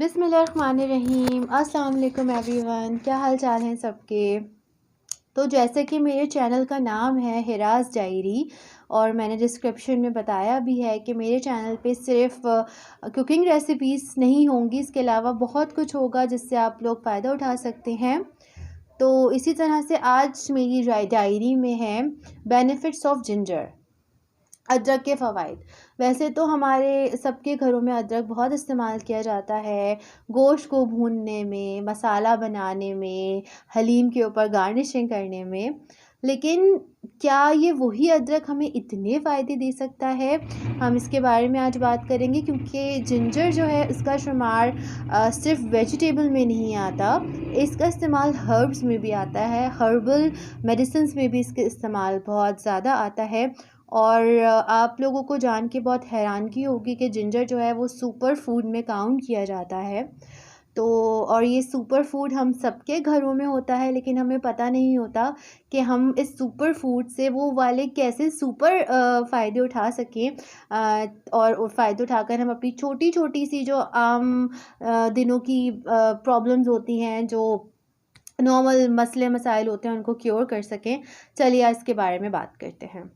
बिस्मिल्लाहिर्रहमानिर्रहीम। अस्सलाम वालेकुम एवरीवन, क्या हाल चाल हैं सबके। तो जैसे कि मेरे चैनल का नाम है हिराज डायरी और मैंने डिस्क्रिप्शन में बताया भी है कि मेरे चैनल पे सिर्फ कुकिंग रेसिपीज़ नहीं होंगी, इसके अलावा बहुत कुछ होगा जिससे आप लोग फ़ायदा उठा सकते हैं। तो इसी तरह से आज मेरी डायरी में है बेनिफिट्स ऑफ जिंजर, अदरक के फ़वाइद। वैसे तो हमारे सबके घरों में अदरक बहुत इस्तेमाल किया जाता है, गोश्त को भूनने में, मसाला बनाने में, हलीम के ऊपर गार्निशिंग करने में। लेकिन क्या ये वही अदरक हमें इतने फ़ायदे दे सकता है? हम इसके बारे में आज बात करेंगे, क्योंकि जिंजर जो है इसका शुमार सिर्फ़ वेजिटेबल में नहीं आता, इसका इस्तेमाल हर्ब्स में भी आता है, हर्बल मेडिसिन्स में भी इसका इस्तेमाल बहुत ज़्यादा आता है। और आप लोगों को जान के बहुत हैरानगी होगी कि जिंजर जो है वो सुपर फूड में काउंट किया जाता है। तो और ये सुपर फूड हम सबके घरों में होता है, लेकिन हमें पता नहीं होता कि हम इस सुपर फूड से वो वाले कैसे सुपर फ़ायदे उठा सकें, और फ़ायदे उठाकर हम अपनी छोटी-छोटी सी जो आम दिनों की प्रॉब्लम्स होती हैं, जो नॉर्मल मसले मसाइल होते हैं, उनको क्योर कर सकें। चलिए आज इसके बारे में बात करते हैं।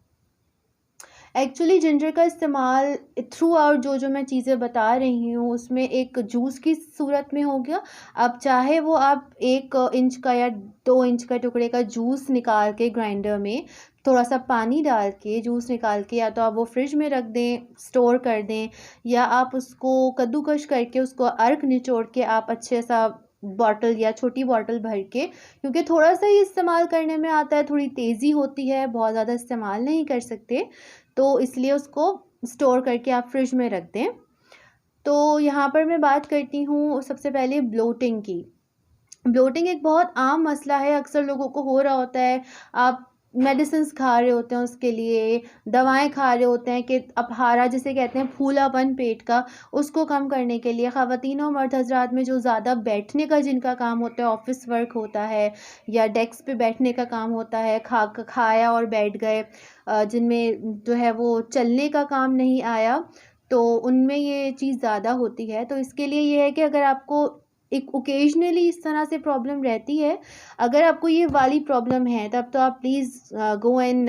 एक्चुअली जिंजर का इस्तेमाल थ्रू आउट जो मैं चीज़ें बता रही हूँ उसमें एक जूस की सूरत में हो गया। अब चाहे वो आप 1 इंच का या 2 इंच का टुकड़े का जूस निकाल के ग्राइंडर में थोड़ा-सा पानी डाल के जूस निकाल के या तो आप वो फ्रिज में रख दें, स्टोर कर दें, या आप उसको कद्दूकश करके उसको अर्क निचोड़ के आप अच्छे सा बॉटल या छोटी बॉटल भर के, क्योंकि थोड़ा-सा ही इस्तेमाल करने में आता है, थोड़ी तेज़ी होती है, बहुत ज़्यादा इस्तेमाल नहीं कर सकते, तो इसलिए उसको स्टोर करके आप फ्रिज में रख दें। तो यहाँ पर मैं बात करती हूँ सबसे पहले ब्लोटिंग की। ब्लोटिंग एक बहुत आम मसला है, अक्सर लोगों को हो रहा होता है। आप मेडिसिन्स खा रहे होते हैं, उसके लिए दवाएं खा रहे होते हैं कि अपहारा जिसे कहते हैं, फूलापन पेट का, उसको कम करने के लिए। ख़वातीन और मर्द हज़रात में जो ज़्यादा बैठने का जिनका काम होता है, ऑफिस वर्क होता है या डेस्क पे बैठने का काम होता है, खाया और बैठ गए, जिनमें जो है वो चलने का काम नहीं आया, तो उनमें ये चीज़ ज़्यादा होती है। तो इसके लिए ये है कि अगर आपको एक ओकेजनली इस तरह से प्रॉब्लम रहती है, अगर आपको ये वाली प्रॉब्लम है, तब तो आप please go and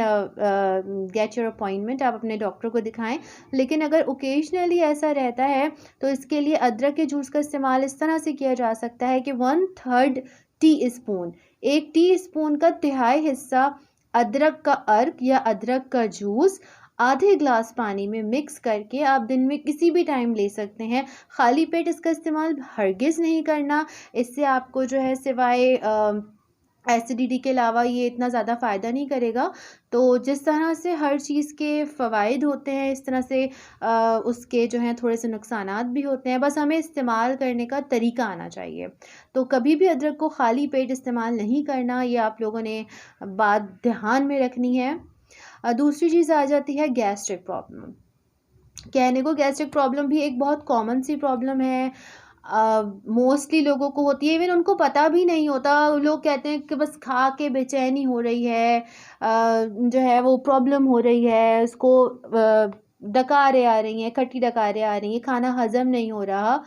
get your appointment, आप अपने डॉक्टर को दिखाएं। लेकिन अगर ओकेजनली ऐसा रहता है तो इसके लिए अदरक के जूस का इस्तेमाल इस तरह से किया जा सकता है कि 1/3 टी स्पून, 1 टी स्पून का तिहाई हिस्सा अदरक का अर्क या अदरक का जूस आधे ग्लास पानी में मिक्स करके आप दिन में किसी भी टाइम ले सकते हैं। खाली पेट इसका इस्तेमाल हरगिज़ नहीं करना, इससे आपको जो है सिवाय एसिडिटी के अलावा ये इतना ज़्यादा फ़ायदा नहीं करेगा। तो जिस तरह से हर चीज़ के फ़वाइद होते हैं, इस तरह से उसके जो हैं थोड़े से नुकसानात भी होते हैं, बस हमें इस्तेमाल करने का तरीका आना चाहिए। तो कभी भी अदरक को खाली पेट इस्तेमाल नहीं करना, ये आप लोगों ने बात ध्यान में रखनी है। दूसरी चीज़ आ जाती है गैस्ट्रिक प्रॉब्लम। कहने को गैस्ट्रिक प्रॉब्लम भी एक बहुत कॉमन सी प्रॉब्लम है, मोस्टली लोगों को होती है, इवन उनको पता भी नहीं होता। लोग कहते हैं कि बस खा के बेचैनी हो रही है, जो है वो प्रॉब्लम हो रही है, उसको डकारें आ रही हैं, खट्टी डकारें आ रही हैं, खाना हज़म नहीं हो रहा।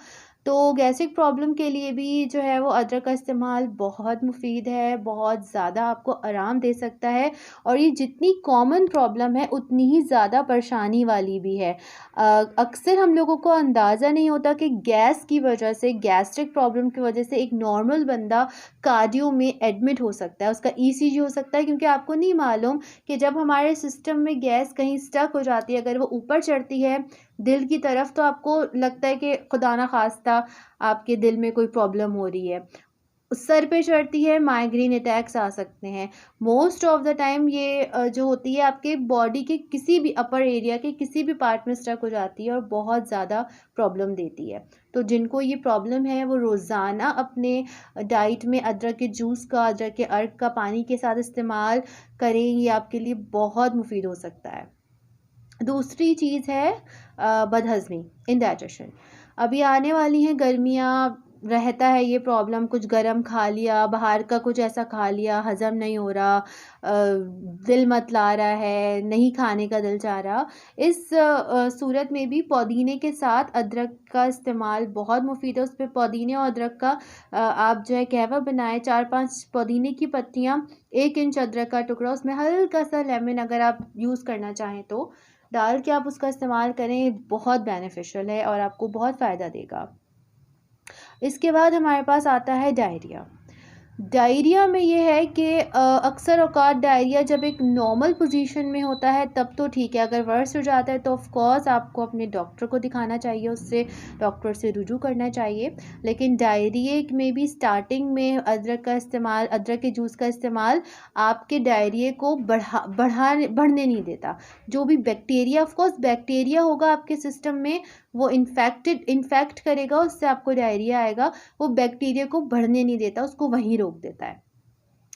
तो गैस्ट्रिक प्रॉब्लम के लिए भी जो है वो अदरक का इस्तेमाल बहुत मुफ़ीद है, बहुत ज़्यादा आपको आराम दे सकता है, और ये जितनी कॉमन प्रॉब्लम है उतनी ही ज़्यादा परेशानी वाली भी है। अक्सर हम लोगों को अंदाज़ा नहीं होता कि गैस की वजह से, गैस्ट्रिक प्रॉब्लम की वजह से एक नॉर्मल बंदा कार्डियो में एडमिट हो सकता है, उसका ईसीजी हो सकता है, क्योंकि आपको नहीं मालूम कि जब हमारे सिस्टम में गैस कहीं स्टक हो जाती है, अगर वो ऊपर चढ़ती है दिल की तरफ, तो आपको लगता है कि खुदा ना खास्ता आपके दिल में कोई प्रॉब्लम हो रही है। सर पे चढ़ती है, माइग्रेन अटैक्स आ सकते हैं। मोस्ट ऑफ द टाइम ये जो होती है आपके बॉडी के किसी भी अपर एरिया के किसी भी पार्ट में स्टक हो जाती है और बहुत ज़्यादा प्रॉब्लम देती है। तो जिनको ये प्रॉब्लम है वो रोज़ाना अपने डाइट में अदरक के जूस का, अदरक के अर्क का पानी के साथ इस्तेमाल करें, ये आपके लिए बहुत मुफीद हो सकता है। दूसरी चीज़ है बदहज़मी, इंडाइजेशन। अभी आने वाली हैं गर्मियाँ, रहता है ये प्रॉब्लम, कुछ गरम खा लिया, बाहर का कुछ ऐसा खा लिया, हज़म नहीं हो रहा, दिल मत ला रहा है, नहीं खाने का दिल चाह रहा, इस सूरत में भी पुदीने के साथ अदरक का इस्तेमाल बहुत मुफीद है। उस पे पुदीने और अदरक का आप जो है कहवा बनाएं, 4-5 पुदीने की पत्तियाँ, 1 इंच अदरक का टुकड़ा, उसमें हल्का सा लेमन अगर आप यूज़ करना चाहें तो डाल के आप उसका इस्तेमाल करें, बहुत बेनिफिशियल है और आपको बहुत फ़ायदा देगा। इसके बाद हमारे पास आता है डायरिया। डायरिया में ये है कि अक्सर औक़ात डायरिया जब एक नॉर्मल पोजीशन में होता है तब तो ठीक है, अगर वर्स हो जाता है तो ऑफ़ कोर्स आपको अपने डॉक्टर को दिखाना चाहिए, उससे डॉक्टर से रुजू करना चाहिए। लेकिन डायरिया में भी स्टार्टिंग में अदरक का इस्तेमाल, अदरक के जूस का इस्तेमाल आपके डायरिया को बढ़ने नहीं देता। जो भी बैक्टीरिया, ऑफ़ कोर्स बैक्टीरिया होगा आपके सिस्टम में, वो इन्फेक्ट करेगा, उससे आपको डायरिया आएगा। वो बैक्टीरिया को बढ़ने नहीं देता, उसको वहीं रोक देता है।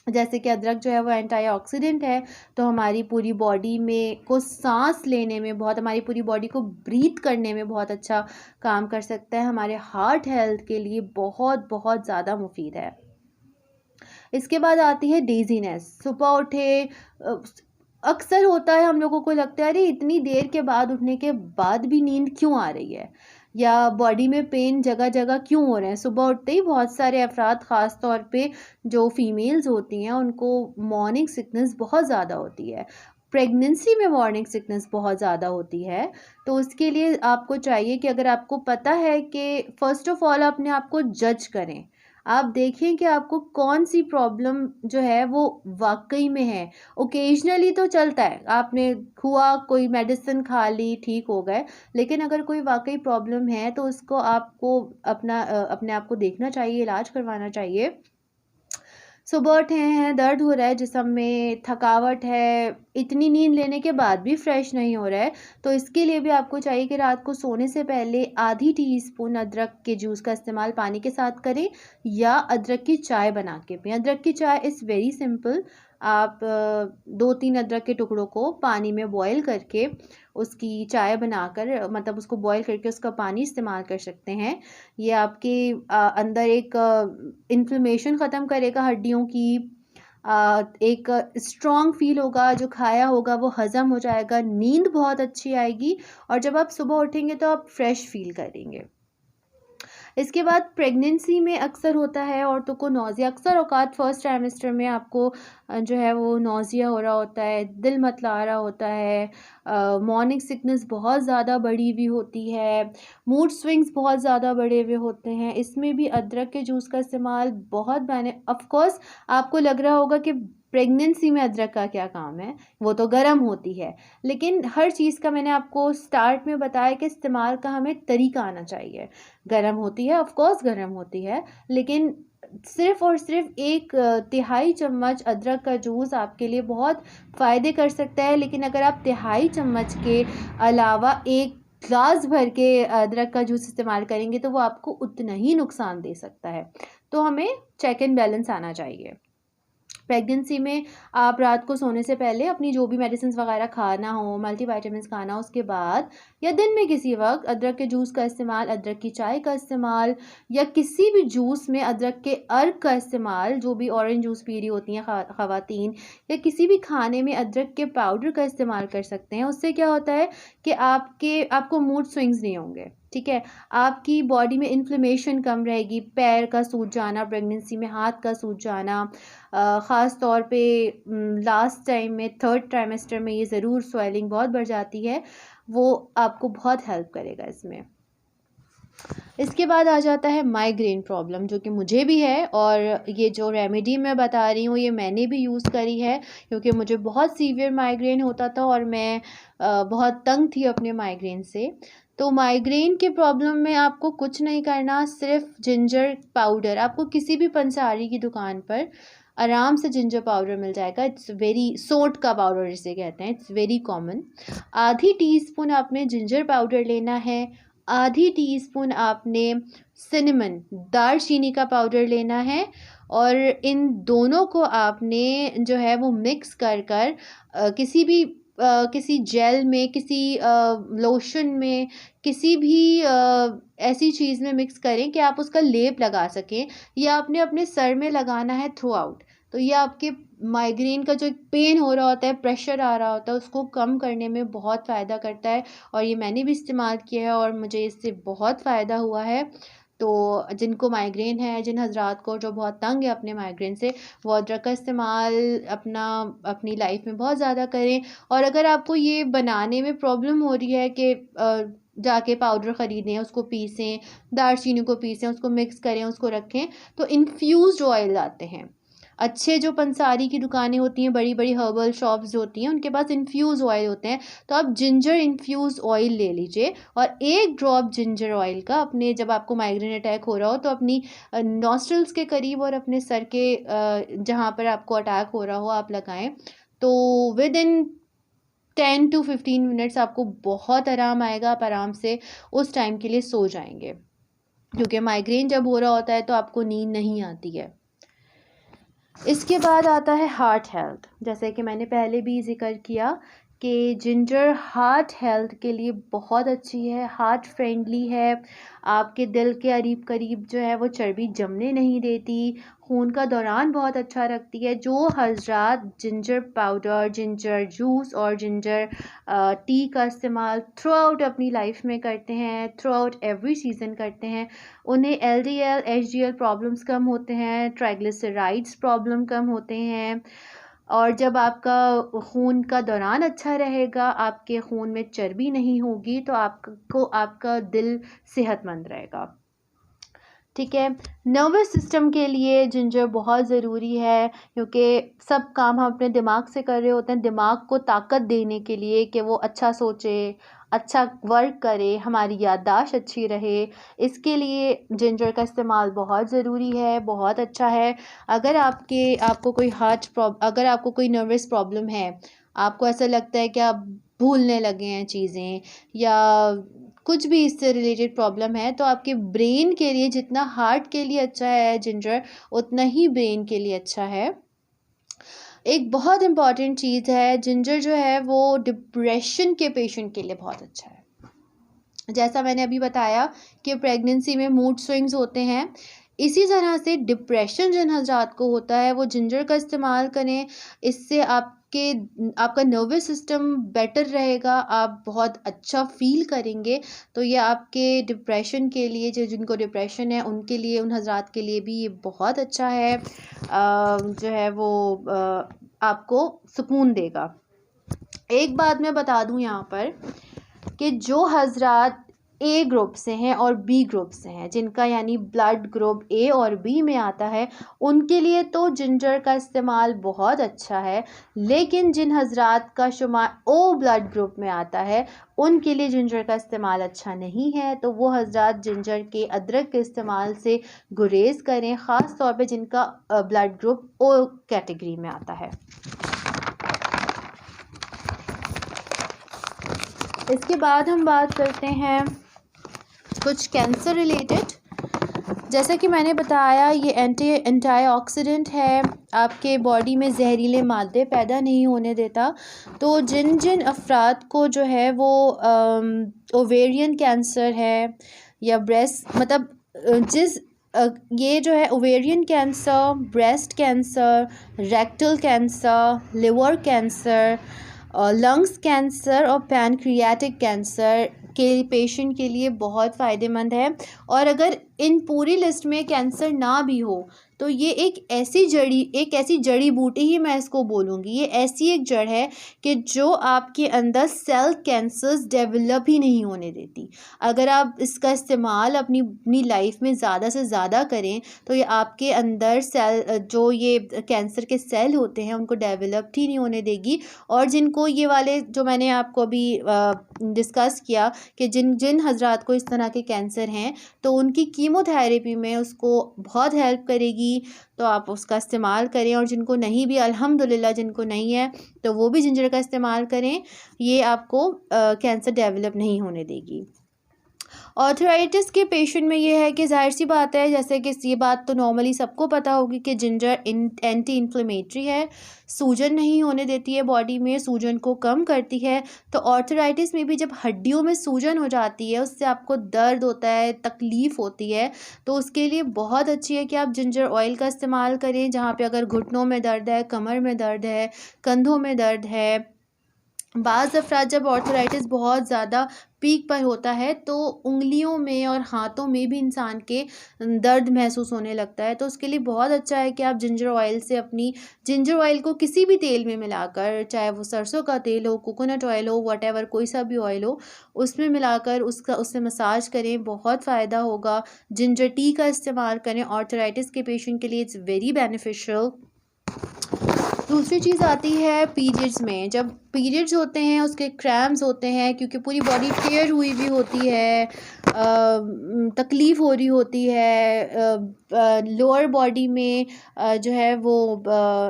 जैसे कि अदरक जो है वो एंटीऑक्सीडेंट है, तो हमारी पूरी बॉडी में को सांस लेने में बहुत, हमारी पूरी बॉडी को ब्रीथ करने में बहुत अच्छा काम कर सकता है। हमारे हार्ट हेल्थ के लिए बहुत बहुत ज़्यादा मुफीद है। इसके बाद आती है डेजीनेस। सुबह उठे अक्सर होता है, हम लोगों को लगता है अरे इतनी देर के बाद उठने के बाद भी नींद क्यों आ रही है, या बॉडी में पेन जगह जगह क्यों हो रहे हैं। सुबह उठते ही बहुत सारे अफराद, ख़ास तौर पे जो फीमेल्स होती हैं, उनको मॉर्निंग सिकनेस बहुत ज़्यादा होती है। प्रेगनेंसी में मॉर्निंग सिकनेस बहुत ज़्यादा होती है। तो उसके लिए आपको चाहिए कि अगर आपको पता है कि फ़र्स्ट ऑफ़ ऑल अपने आप को जज करें। आप देखें कि आपको कौन-सी प्रॉब्लम जो है वो वाक़ई में है। ओकेजनली तो चलता है, आपने हुआ कोई मेडिसिन खा ली, ठीक हो गए। लेकिन अगर कोई वाक़ई प्रॉब्लम है तो उसको आपको अपने आप को देखना चाहिए, इलाज करवाना चाहिए। सुबह उठे हैं, दर्द हो रहा है जिस्म में, थकावट है, इतनी नींद लेने के बाद भी फ्रेश नहीं हो रहा है, तो इसके लिए भी आपको चाहिए कि रात को सोने से पहले आधी टीस्पून अदरक के जूस का इस्तेमाल पानी के साथ करें, या अदरक की चाय बना के पिएं। अदरक की चाय इज़ वेरी सिंपल। आप 2-3 अदरक के टुकड़ों को पानी में बॉयल करके उसकी चाय बनाकर, मतलब उसको बॉयल करके उसका पानी इस्तेमाल कर सकते हैं। ये आपके अंदर एक इन्फ्लेमेशन ख़त्म करेगा हड्डियों की, एक स्ट्रॉन्ग फ़ील होगा, जो खाया होगा वो हज़म हो जाएगा, नींद बहुत अच्छी आएगी और जब आप सुबह उठेंगे तो आप फ्रेश फ़ील करेंगे। इसके बाद प्रेगनेंसी में अक्सर होता है औरतों को नौज़िया, अक्सर औक़ात फर्स्ट ट्राइमेस्टर में आपको जो है वो नौज़िया हो रहा होता है, दिल मतला रहा होता है, मॉर्निंग सिकनेस बहुत ज़्यादा बढ़ी हुई होती है, मूड स्विंग्स बहुत ज़्यादा बढ़े हुए होते हैं। इसमें भी अदरक के जूस का इस्तेमाल बहुत ऑफ़ कोर्स आपको लग रहा होगा कि प्रेगनेंसी में अदरक का क्या काम है, वो तो गर्म होती है। लेकिन हर चीज़ का मैंने आपको स्टार्ट में बताया कि इस्तेमाल का हमें तरीका आना चाहिए। गर्म होती है, ऑफ़ कोर्स गर्म होती है, लेकिन सिर्फ़ और सिर्फ़ 1 तिहाई चम्मच अदरक का जूस आपके लिए बहुत फ़ायदे कर सकता है। लेकिन अगर आप तिहाई चम्मच के अलावा 1 ग्लास भर के अदरक का जूस इस्तेमाल करेंगे तो वो आपको उतना ही नुकसान दे सकता है। तो हमें चेक एंड बैलेंस आना चाहिए। प्रेगनेंसी में आप रात को सोने से पहले अपनी जो भी मेडिसिन्स वगैरह खाना हो, मल्टीविटामिन्स खाना हो, उसके बाद या दिन में किसी वक्त अदरक के जूस का इस्तेमाल, अदरक की चाय का इस्तेमाल, या किसी भी जूस में अदरक के अर्क का इस्तेमाल, जो भी ऑरेंज जूस पी रही होती हैं ख़वातीन, या किसी भी खाने में अदरक के पाउडर का इस्तेमाल कर सकते हैं। उससे क्या होता है कि आपको मूड स्विंग्स नहीं होंगे, ठीक है। आपकी बॉडी में इन्फ्लेमेशन कम रहेगी, पैर का सूज जाना, प्रेगनेंसी में हाथ का सूज जाना, ख़ास तौर पे लास्ट टाइम में 3rd ट्राइमेस्टर में ये ज़रूर स्वेलिंग बहुत बढ़ जाती है, वो आपको बहुत हेल्प करेगा इसमें। इसके बाद आ जाता है माइग्रेन प्रॉब्लम, जो कि मुझे भी है, और ये जो रेमेडी मैं बता रही हूँ ये मैंने भी यूज़ करी है, क्योंकि मुझे बहुत सीवियर माइग्रेन होता था और मैं बहुत तंग थी अपने माइग्रेन से। तो माइग्रेन के प्रॉब्लम में आपको कुछ नहीं करना, सिर्फ जिंजर पाउडर, आपको किसी भी पंसारी की दुकान पर आराम से जिंजर पाउडर मिल जाएगा। इट्स वेरी, सोंठ का पाउडर जिसे कहते हैं, इट्स वेरी कॉमन। आधी टीस्पून आपने जिंजर पाउडर लेना है, आधी टीस्पून आपने सिनेमन, दालचीनी का पाउडर लेना है, और इन दोनों को आपने जो है वो मिक्स कर किसी भी किसी जेल में, किसी लोशन में, किसी भी ऐसी चीज़ में मिक्स करें कि आप उसका लेप लगा सकें, या आपने अपने सर में लगाना है थ्रू आउट। तो ये आपके माइग्रेन का जो एक पेन हो रहा होता है, प्रेशर आ रहा होता है, उसको कम करने में बहुत फ़ायदा करता है। और ये मैंने भी इस्तेमाल किया है और मुझे इससे बहुत फ़ायदा हुआ है। तो जिनको माइग्रेन है, जिन हज़रात को जो बहुत तंग है अपने माइग्रेन से, वो अदरक का इस्तेमाल अपनी लाइफ में बहुत ज़्यादा करें। और अगर आपको ये बनाने में प्रॉब्लम हो रही है कि जाके पाउडर ख़रीदें, उसको पीसें, दालचीनी को पीसें, उसको मिक्स करें, उसको रखें, तो इन्फ्यूज़्ड ऑयल आते हैं। अच्छे जो पंसारी की दुकानें होती हैं, बड़ी बड़ी हर्बल शॉप्स जो होती हैं, उनके पास इन्फ्यूज़ ऑयल होते हैं। तो आप जिंजर इन्फ्यूज़ ऑयल ले लीजिए और एक ड्रॉप जिंजर ऑयल का अपने, जब आपको माइग्रेन अटैक हो रहा हो तो अपनी नॉस्ट्रल्स के करीब और अपने सर के जहाँ पर आपको अटैक हो रहा हो आप लगाएं। तो विद इन 10 to 15 मिनट्स आपको बहुत आराम आएगा। आप आराम से उस टाइम के लिए सो जाएंगे, क्योंकि माइग्रेन जब हो रहा होता है तो आपको नींद नहीं आती है। इसके बाद आता है हार्ट हेल्थ। जैसे कि मैंने पहले भी जिक्र किया कि जिंजर हार्ट हेल्थ के लिए बहुत अच्छी है, हार्ट फ्रेंडली है, आपके दिल के करीब करीब जो है वो चर्बी जमने नहीं देती, खून का दौरान बहुत अच्छा रखती है। जो हज़रात जिंजर पाउडर, जिंजर जूस और जिंजर टी का इस्तेमाल थ्रू आउट अपनी लाइफ में करते हैं, थ्रू आउट एवरी सीज़न करते हैं, उन्हें LDL HDL प्रॉब्लम्स कम होते हैं, ट्राइग्लिसराइड्स प्रॉब्लम कम होते हैं। और जब आपका खून का दौरान अच्छा रहेगा, आपके खून में चर्बी नहीं होगी, तो आपका दिल सेहतमंद रहेगा। ठीक है। नर्वस सिस्टम के लिए जिंजर बहुत ज़रूरी है, क्योंकि सब काम हम अपने दिमाग से कर रहे होते हैं। दिमाग को ताकत देने के लिए कि वो अच्छा सोचे, अच्छा वर्क करे, हमारी याददाश्त अच्छी रहे, इसके लिए जिंजर का इस्तेमाल बहुत ज़रूरी है, बहुत अच्छा है। अगर अगर आपको कोई नर्वस प्रॉब्लम है, आपको ऐसा लगता है कि आप भूलने लगे हैं चीज़ें, या कुछ भी इससे रिलेटेड प्रॉब्लम है, तो आपके ब्रेन के लिए जितना हार्ट के लिए अच्छा है जिंजर, उतना ही ब्रेन के लिए अच्छा है। एक बहुत इम्पॉर्टेंट चीज़ है, जिंजर जो है वो डिप्रेशन के पेशेंट के लिए बहुत अच्छा है। जैसा मैंने अभी बताया कि प्रेगनेंसी में मूड स्विंग्स होते हैं, इसी तरह से डिप्रेशन जिन हज़रात को होता है वो जिंजर का इस्तेमाल करें। इससे आपका नर्वस सिस्टम बेटर रहेगा, आप बहुत अच्छा फील करेंगे। तो ये आपके डिप्रेशन के लिए, जिनको डिप्रेशन है उनके लिए, उन हज़रात के लिए भी ये बहुत अच्छा है। जो है वो आपको सुकून देगा। एक बात मैं बता दूं यहाँ पर कि जो हज़रात A ग्रुप से हैं और B ग्रुप से हैं, जिनका यानी ब्लड ग्रुप A और B में आता है, उनके लिए तो जिंजर का इस्तेमाल बहुत अच्छा है। लेकिन जिन हज़रात का शुमार O ब्लड ग्रुप में आता है, उनके लिए जिंजर का इस्तेमाल अच्छा नहीं है। तो वो हज़रात जिंजर के अदरक के इस्तेमाल से गुरेज करें, ख़ास तौर पे जिनका ब्लड ग्रुप O कैटेगरी में आता है। इसके बाद हम बात करते हैं कुछ कैंसर रिलेटेड। जैसा कि मैंने बताया, ये एंटीऑक्सीडेंट है, आपके बॉडी में जहरीले मादे पैदा नहीं होने देता। तो जिन अफराद को जो है वो ओवेरियन कैंसर है या ब्रेस्ट, ये जो है ovarian cancer, breast cancer, rectal cancer, liver cancer, lungs cancer और पैनक्रियाटिक कैंसर के पेशेंट के लिए बहुत फ़ायदेमंद है। और अगर इन पूरी लिस्ट में कैंसर ना भी हो, तो ये एक ऐसी जड़ी बूटी ही मैं इसको बोलूँगी, ये ऐसी एक जड़ है कि जो आपके अंदर सेल कैंसर्स डेवलप ही नहीं होने देती। अगर आप इसका इस्तेमाल अपनी लाइफ में ज़्यादा से ज़्यादा करें, तो ये आपके अंदर जो ये कैंसर के सेल होते हैं उनको डेवलप ही नहीं होने देगी। और जिनको ये वाले जो मैंने आपको अभी डिस्कस किया कि जिन हज़रात को इस तरह के कैंसर हैं, तो उनकी कीमोथेरेपी में उसको बहुत हेल्प करेगी, तो आप उसका इस्तेमाल करें। और जिनको नहीं भी, अल्हम्दुलिल्लाह जिनको नहीं है, तो वो भी जिंजर का इस्तेमाल करें, ये आपको कैंसर डेवलप नहीं होने देगी। ऑर्थराइटिस के पेशेंट में ये है कि ज़ाहिर सी बात है, जैसे कि ये बात तो नॉर्मली सबको पता होगी कि जिंजर एंटी इन्फ्लेमेटरी है, सूजन नहीं होने देती है बॉडी में, सूजन को कम करती है। तो ऑर्थराइटिस में भी जब हड्डियों में सूजन हो जाती है, उससे आपको दर्द होता है, तकलीफ़ होती है, तो उसके लिए बहुत अच्छी है कि आप जिंजर ऑयल का इस्तेमाल करें। जहाँ पे अगर घुटनों में दर्द है, कमर में दर्द है, कंधों में दर्द है, बाज़ अफ़राद जब ऑर्थराइटिस बहुत ज़्यादा पीक पर होता है तो उंगलियों में और हाथों में भी इंसान के दर्द महसूस होने लगता है। तो उसके लिए बहुत अच्छा है कि आप जिंजर ऑयल से अपनी जिंजर ऑयल को किसी भी तेल में मिलाकर, चाहे वो सरसों का तेल हो, कोकोनट ऑयल हो, व्हाटएवर कोई सा भी ऑयल हो, उसमें मिलाकर उससे मसाज करें, बहुत फ़ायदा होगा। जिंजर टी का इस्तेमाल करें, ऑर्थराइटिस के पेशेंट के लिए इट्स वेरी बेनिफिशियल। दूसरी चीज़ आती है पीरियड्स में। जब पीरियड्स होते हैं, उसके क्रैम्प्स होते हैं, क्योंकि पूरी बॉडी टेयर हुई भी होती है, तकलीफ़ हो रही होती है, लोअर बॉडी में जो है वो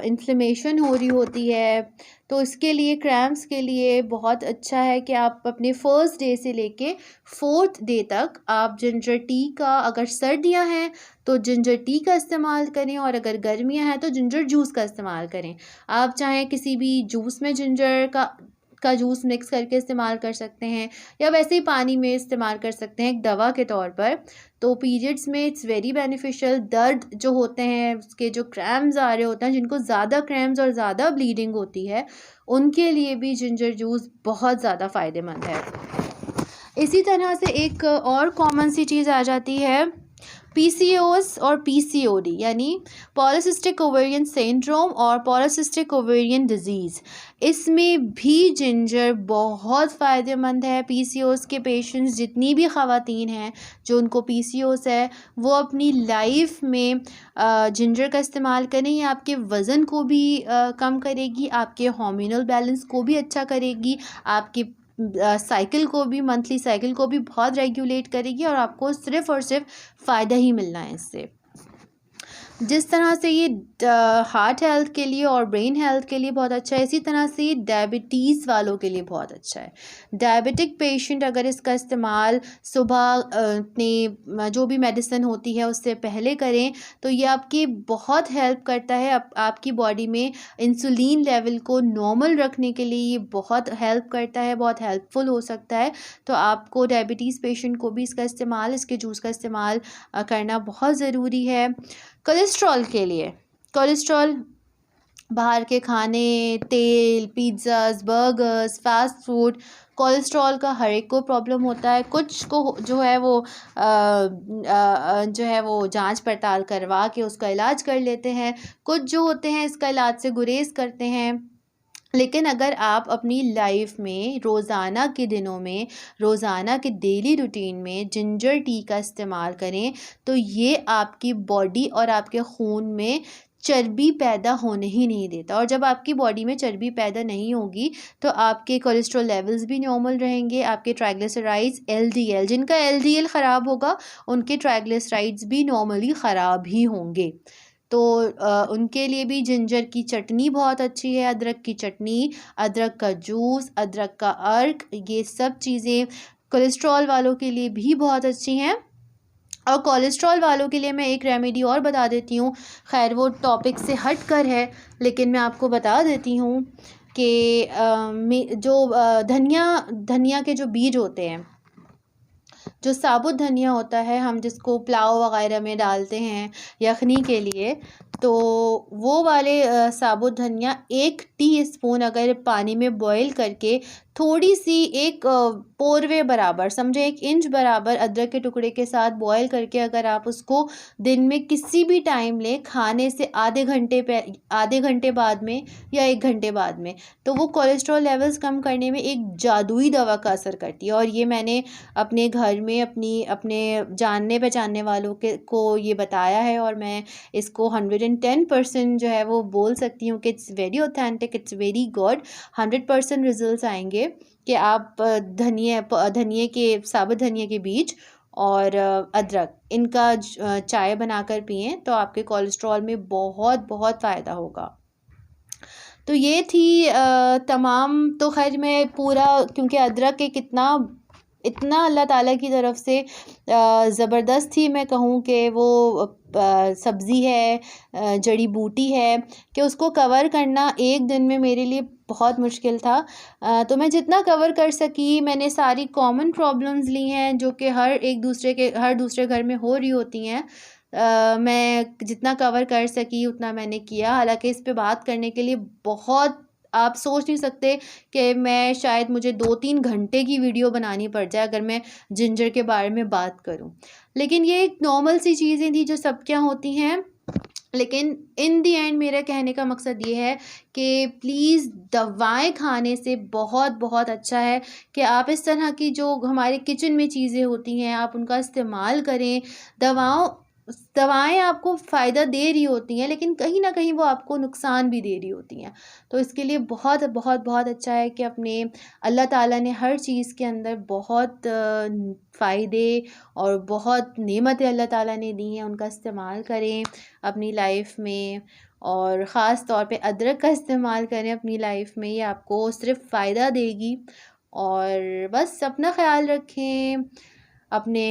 इन्फ्लेमेशन हो रही होती है। तो इसके लिए, क्रैम्प्स के लिए बहुत अच्छा है कि आप अपने फर्स्ट डे से लेके 4th डे तक आप जिंजर टी का, अगर सर्दियां हैं तो जिंजर टी का इस्तेमाल करें, और अगर गर्मियां हैं तो जिंजर जूस का इस्तेमाल करें। आप चाहें किसी भी जूस में जिंजर का जूस मिक्स करके इस्तेमाल कर सकते हैं, या वैसे ही पानी में इस्तेमाल कर सकते हैं एक दवा के तौर पर। तो पीरियड्स में इट्स वेरी बेनिफिशियल। दर्द जो होते हैं, उसके जो क्रैम्प्स आ रहे होते हैं, जिनको ज़्यादा क्रैम्प्स और ज़्यादा ब्लीडिंग होती है, उनके लिए भी जिंजर जूस बहुत ज़्यादा फ़ायदेमंद है। इसी तरह से एक और कॉमन सी चीज़ आ जाती है पीसीओएस और पीसीओडी, यानी पॉलीसिस्टिक ओवेरियन सिंड्रोम और पॉलीसिस्टिक ओवेरियन डिजीज़। इसमें भी जिंजर बहुत फ़ायदेमंद है। पीसीओएस के पेशेंट्स, जितनी भी ख़वातीन हैं जो उनको पीसीओएस है, वो अपनी लाइफ में जिंजर का इस्तेमाल करें। ये आपके वज़न को भी कम करेगी, आपके हार्मोनल बैलेंस को भी अच्छा करेगी, आपकी साइकिल को भी, मंथली साइकिल को भी बहुत रेगुलेट करेगी, और आपको सिर्फ़ और सिर्फ फ़ायदा ही मिलना है इससे। जिस तरह से ये हार्ट हेल्थ के लिए और ब्रेन हेल्थ के लिए बहुत अच्छा है, इसी तरह से ये डायबिटीज़ वालों के लिए बहुत अच्छा है। डायबिटिक पेशेंट अगर इसका इस्तेमाल सुबह अपनी जो भी मेडिसिन होती है उससे पहले करें, तो ये आपकी बहुत हेल्प करता है। आपकी बॉडी में इंसुलिन लेवल को नॉर्मल रखने के लिए ये बहुत हेल्प करता है, बहुत हेल्पफुल हो सकता है। तो आपको, डायबिटीज़ पेशेंट को भी इसका इस्तेमाल, इसके जूस का इस्तेमाल करना बहुत ज़रूरी है। कोलेस्ट्रॉल के लिए, कोलेस्ट्रॉल, बाहर के खाने, तेल, pizzas, burgers, fast food, cholesterol का हर एक को प्रॉब्लम होता है। कुछ को जो है वो जांच पड़ताल करवा के उसका इलाज कर लेते हैं, कुछ जो होते हैं इसका इलाज से गुरेज़ करते हैं। लेकिन अगर आप अपनी लाइफ में रोज़ाना के दिनों में, रोज़ाना के डेली रूटीन में जिंजर टी का इस्तेमाल करें, तो ये आपकी बॉडी और आपके खून में चर्बी पैदा होने ही नहीं देता। और जब आपकी बॉडी में चर्बी पैदा नहीं होगी तो आपके कोलेस्ट्रॉल लेवल्स भी नॉर्मल रहेंगे, आपके ट्राइग्लिसराइड्स, एलडीएल, जिनका एलडीएल ख़राब होगा उनके ट्राइग्लिसराइड्स भी नॉर्मली ख़राब ही होंगे। तो उनके लिए भी जिंजर की चटनी बहुत अच्छी है, अदरक की चटनी, अदरक का जूस, अदरक का अर्क, ये सब चीज़ें कोलेस्ट्रॉल वालों के लिए भी बहुत अच्छी हैं। और कोलेस्ट्रॉल वालों के लिए मैं एक रेमेडी और बता देती हूँ, खैर वो टॉपिक से हट कर है, लेकिन मैं आपको बता देती हूँ कि जो धनिया के जो बीज होते हैं, जो साबुत धनिया होता है, हम जिसको पुलाव वगैरह में डालते हैं यखनी के लिए, तो वो वाले साबुत धनिया 1 टीस्पून अगर पानी में बॉईल करके थोड़ी सी, एक पोरवे बराबर, समझे 1 इंच बराबर अदरक के टुकड़े के साथ बॉईल करके अगर आप उसको दिन में किसी भी टाइम लें, खाने से आधे घंटे बाद में या 1 घंटे बाद में, तो वो कोलेस्ट्रॉल लेवल्स कम करने में एक जादुई दवा का असर करती है। और ये मैंने अपने घर में अपने जानने पहचानने वालों को ये बताया है, और मैं इसको 110% जो है वो बोल सकती हूँ कि it's very authentic, it's very good. 100% results आएंगे कि आप धनिए के, साबुत धनिया के बीज और अदरक, इनका चाय बनाकर पिएं तो आपके कोलेस्ट्रॉल में बहुत बहुत फ़ायदा होगा। तो ये थी तमाम, तो खैर मैं पूरा, क्योंकि अदरक एक इतना इतना अल्लाह ताला की तरफ से ज़बरदस्त ही मैं कहूँ कि वो सब्ज़ी है, जड़ी बूटी है, कि उसको कवर करना एक दिन में मेरे लिए बहुत मुश्किल था। तो मैं जितना कवर कर सकी, मैंने सारी कॉमन प्रॉब्लम्स ली हैं जो कि हर दूसरे घर में हो रही होती हैं। मैं जितना कवर कर सकी उतना मैंने किया। हालाँकि इस पे बात करने के लिए बहुत, आप सोच नहीं सकते कि मैं शायद मुझे 2-3 घंटे की वीडियो बनानी पड़ जाए अगर मैं जिंजर के बारे में बात करूं। लेकिन ये एक नॉर्मल सी चीज़ें थी जो सबके यहाँ होती हैं। लेकिन इन दी एंड मेरा कहने का मकसद ये है कि प्लीज़ दवाएं खाने से बहुत बहुत अच्छा है कि आप इस तरह की जो हमारे किचन में चीज़ें होती हैं आप उनका इस्तेमाल करें। दवाएं आपको फ़ायदा दे रही होती हैं, लेकिन कहीं ना कहीं वो आपको नुकसान भी दे रही होती हैं। तो इसके लिए बहुत बहुत बहुत अच्छा है कि अपने अल्लाह ताला ने हर चीज़ के अंदर बहुत फ़ायदे और बहुत नेमतें अल्लाह ताला ने दी हैं, उनका इस्तेमाल करें अपनी लाइफ में। और ख़ास तौर पे अदरक का इस्तेमाल करें अपनी लाइफ में, ये आपको सिर्फ फ़ायदा देगी। और बस अपना ख़्याल रखें, अपने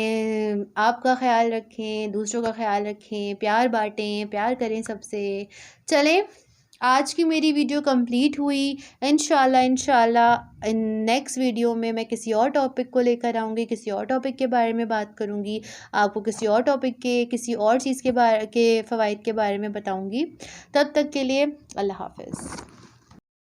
आप का ख़्याल रखें, दूसरों का ख़्याल रखें, प्यार बाँटें, प्यार करें सबसे। चलें, आज की मेरी वीडियो कंप्लीट हुई। इंशाल्लाह नेक्स्ट वीडियो में मैं किसी और टॉपिक को लेकर आऊँगी, किसी और टॉपिक के बारे में बात करूँगी, आपको किसी और टॉपिक के किसी और चीज़ के फ़वाइद के बारे में बताऊँगी। तब तक के लिए अल्लाह हाफ़िज़।